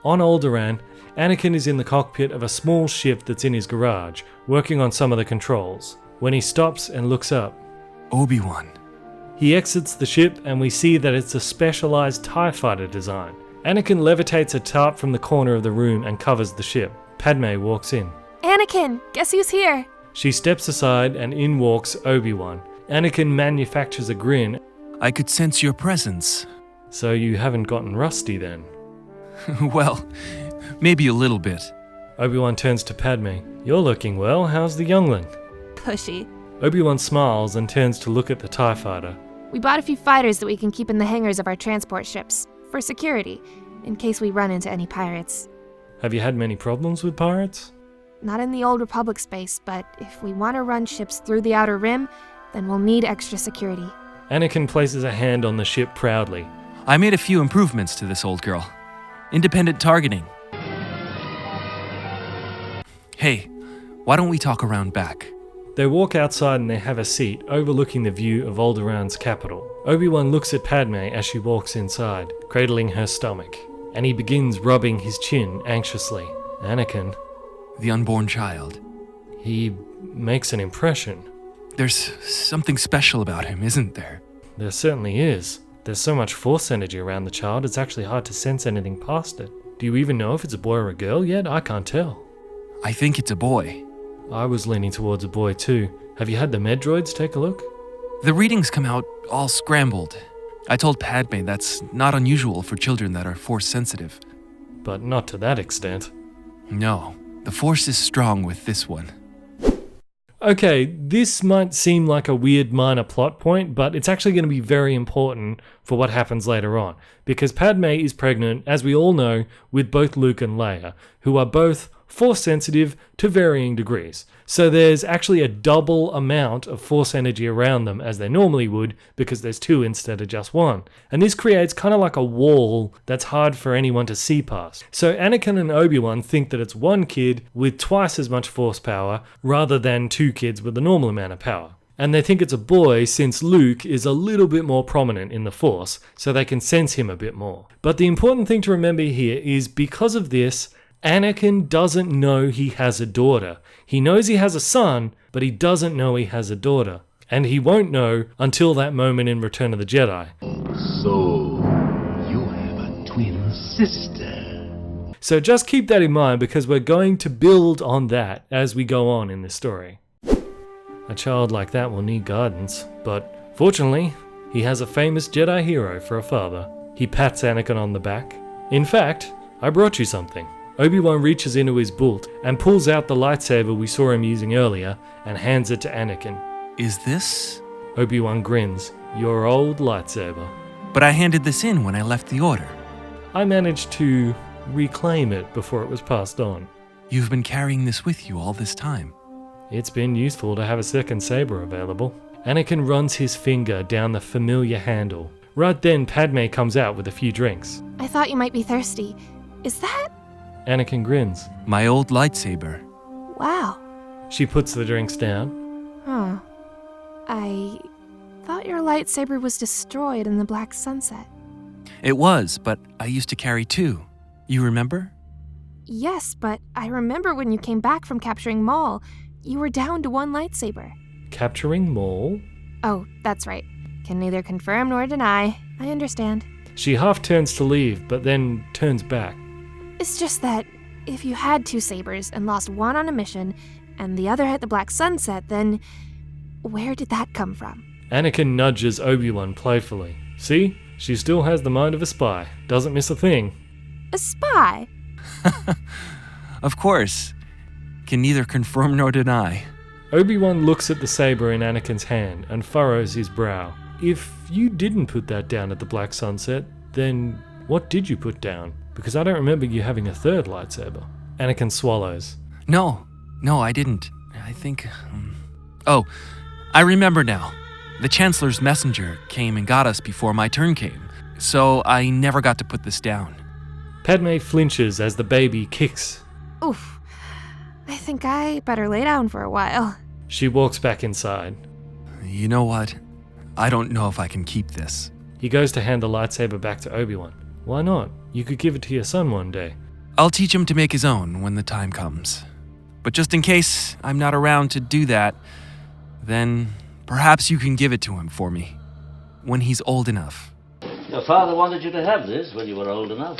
On Alderaan, Anakin is in the cockpit of a small ship that's in his garage, working on some of the controls, when he stops and looks up. Obi-Wan. He exits the ship and we see that it's a specialized TIE fighter design. Anakin levitates a tarp from the corner of the room and covers the ship. Padme walks in. Anakin, guess who's here? She steps aside and in walks Obi-Wan. Anakin manufactures a grin. I could sense your presence. So you haven't gotten rusty then? Well, maybe a little bit. Obi-Wan turns to Padme. You're looking well, how's the youngling? Pushy. Obi-Wan smiles and turns to look at the TIE fighter. We bought a few fighters that we can keep in the hangars of our transport ships, for security, in case we run into any pirates. Have you had many problems with pirates? Not in the Old Republic space, but if we want to run ships through the Outer Rim, then we'll need extra security. Anakin places a hand on the ship proudly. I made a few improvements to this old girl. Independent targeting. Hey, why don't we talk around back? They walk outside and they have a seat overlooking the view of Alderaan's capital. Obi-Wan looks at Padme as she walks inside, cradling her stomach, and he begins rubbing his chin anxiously. Anakin. The unborn child. He makes an impression. There's something special about him, isn't there? There certainly is. There's so much force energy around the child, it's actually hard to sense anything past it. Do you even know if it's a boy or a girl yet? I can't tell. I think it's a boy. I was leaning towards a boy too. Have you had the med droids take a look? The readings come out all scrambled. I told Padme that's not unusual for children that are force sensitive. But not to that extent. No, the force is strong with this one. Okay, this might seem like a weird minor plot point, but it's actually going to be very important for what happens later on. Because Padme is pregnant, as we all know, with both Luke and Leia, who are both force sensitive to varying degrees. So there's actually a double amount of force energy around them as they normally would, because there's two instead of just one. And this creates kind of like a wall that's hard for anyone to see past. So Anakin and Obi-Wan think that it's one kid with twice as much force power rather than two kids with the normal amount of power. And they think it's a boy since Luke is a little bit more prominent in the Force, so they can sense him a bit more. But the important thing to remember here is because of this, Anakin doesn't know he has a daughter. He knows he has a son, but he doesn't know he has a daughter. And he won't know until that moment in Return of the Jedi. So, you have a twin sister. So just keep that in mind because we're going to build on that as we go on in this story. A child like that will need guidance, but fortunately, he has a famous Jedi hero for a father. He pats Anakin on the back. In fact, I brought you something. Obi-Wan reaches into his belt and pulls out the lightsaber we saw him using earlier and hands it to Anakin. Is this? Obi-Wan grins. Your old lightsaber. But I handed this in when I left the order. I managed to reclaim it before it was passed on. You've been carrying this with you all this time. It's been useful to have a second saber available. Anakin runs his finger down the familiar handle. Right then, Padme comes out with a few drinks. I thought you might be thirsty. Is that? Anakin grins. My old lightsaber. Wow. She puts the drinks down. Huh. I thought your lightsaber was destroyed in the Black Sunset. It was, but I used to carry two. You remember? Yes, but I remember when you came back from capturing Maul, you were down to one lightsaber. Capturing Maul? Oh, that's right. Can neither confirm nor deny. I understand. She half turns to leave, but then turns back. It's just that if you had two sabers and lost one on a mission and the other at the Black Sunset, then where did that come from? Anakin nudges Obi-Wan playfully. See? She still has the mind of a spy. Doesn't miss a thing. A spy? Of course. Can neither confirm nor deny. Obi-Wan looks at the saber in Anakin's hand and furrows his brow. If you didn't put that down at the Black Sunset, then what did you put down? Because I don't remember you having a third lightsaber. Anakin swallows. No, I didn't. I think... Oh, I remember now. The Chancellor's messenger came and got us before my turn came, so I never got to put this down. Padme flinches as the baby kicks. Oof. I think I better lay down for a while. She walks back inside. You know what? I don't know if I can keep this. He goes to hand the lightsaber back to Obi-Wan. Why not? You could give it to your son one day. I'll teach him to make his own when the time comes. But just in case I'm not around to do that, then perhaps you can give it to him for me when he's old enough. Your father wanted you to have this when you were old enough.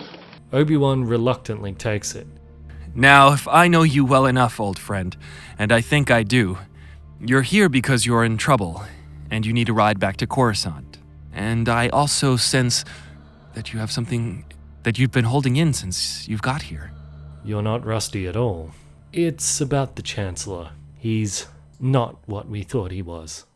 Obi-Wan reluctantly takes it. Now, if I know you well enough, old friend, and I think I do, you're here because you're in trouble, and you need a ride back to Coruscant. And I also sense that you have something that you've been holding in since you've got here. You're not rusty at all. It's about the Chancellor. He's not what we thought he was.